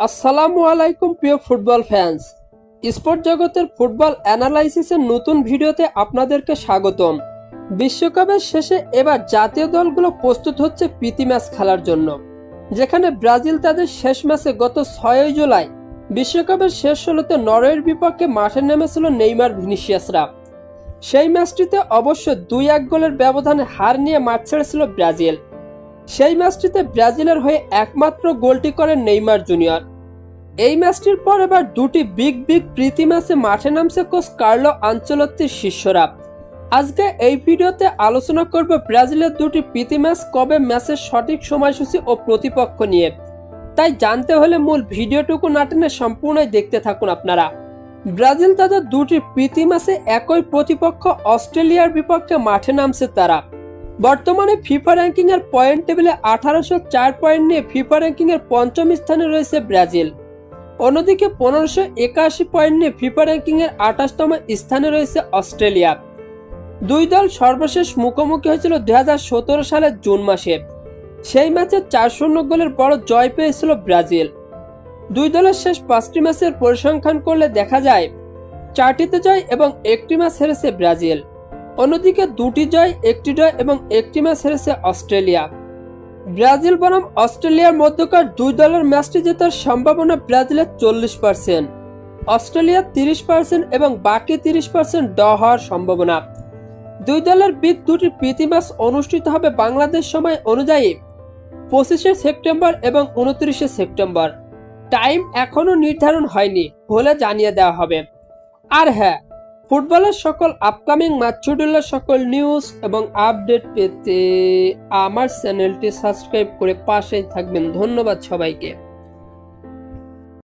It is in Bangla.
আসসালামু আলাইকুম প্রিয় ফুটবল ফ্যান্স। স্পোর্ট জগতের ফুটবল অ্যানালাইসিসের নতুন ভিডিওতে আপনাদেরকে স্বাগতম। বিশ্বকাপের শেষে এবার জাতীয় দলগুলো প্রস্তুত হচ্ছে প্রীতি ম্যাচ খেলার জন্য, যেখানে ব্রাজিল তাদের শেষ ম্যাচে গত 6 জুলাই বিশ্বকাপের শেষ ষোলোতে নরওয়ের বিপক্ষে মাঠে নেমেছিল নেইমার ভিনিসিয়াসরা। সেই ম্যাচটিতে অবশ্য 2-1 গোলের ব্যবধানে হার নিয়ে মাঠ ছেড়েছিল ব্রাজিল। সেই ম্যাচটিতে ব্রাজিলের হয়ে একমাত্র গোলটি করেন নেইমার জুনিয়র। এই ম্যাচটির পর এবার দুটি বিগ প্রীতি ম্যাচে মাঠে নামছে কোচ কার্লো আনচেলত্তির শিষ্যরা। আজকে এই ভিডিওতে আলোচনা করব ব্রাজিলের দুটি প্রীতি ম্যাচ কবে, ম্যাচের সঠিক সময়সূচি ও প্রতিপক্ষ নিয়ে। তাই জানতে হলে মূল ভিডিওটুকু না টেনে সম্পূর্ণই দেখতে থাকুন আপনারা। ব্রাজিল তাদের দুটি প্রীতি ম্যাচে একই প্রতিপক্ষ অস্ট্রেলিয়ার বিপক্ষে মাঠে নামছে তারা। বর্তমানে ফিফা র্যাঙ্কিং এর পয়েন্ট টেবিলে 1804 পয়েন্ট নিয়ে ফিফা র্যাঙ্কিং এর পঞ্চম স্থানে রয়েছে ব্রাজিল। অন্যদিকে 1581 পয়েন্ট নিয়ে ফিফা র্যাঙ্কিং এর 28তম স্থানে রয়েছে অস্ট্রেলিয়া। দুই দল সর্বশেষ মুখোমুখি হয়েছিল 2017 সালের জুন মাসে। সেই ম্যাচে 4-0 গোলের বড় জয় পেয়েছিল ব্রাজিল। দুই দলের শেষ 5টি ম্যাচের পরিসংখ্যান করলে দেখা যায় 4টিতে জয় এবং 1টি ম্যাচ হেরেছে ব্রাজিল। অন্যদিকে 2টি জয়, 1টি জয় এবং 1টি ম্যাচ হেরেছে অস্ট্রেলিয়া। ব্রাজিল বনাম অস্ট্রেলিয়ার মধ্যকার দুই দলের ম্যাচটি জেতার সম্ভাবনা ব্রাজিলের 40%, অস্ট্রেলিয়ার 30% এবং বাকি 30% ড হওয়ার সম্ভাবনা। দুই দলের দুটি প্রীতি ম্যাচ অনুষ্ঠিত হবে বাংলাদেশ সময় অনুযায়ী 25শে সেপ্টেম্বর এবং 29শে সেপ্টেম্বর। টাইম এখনো নির্ধারণ হয়নি, হলে জানিয়ে দেওয়া হবে। আর হ্যাঁ, ফুটবলের সকল আপকামিং ম্যাচ শিডিউলের সকল নিউজ এবং আপডেট পেতে আমার চ্যানেলটি সাবস্ক্রাইব করে পাশেই থাকবেন। ধন্যবাদ সবাইকে।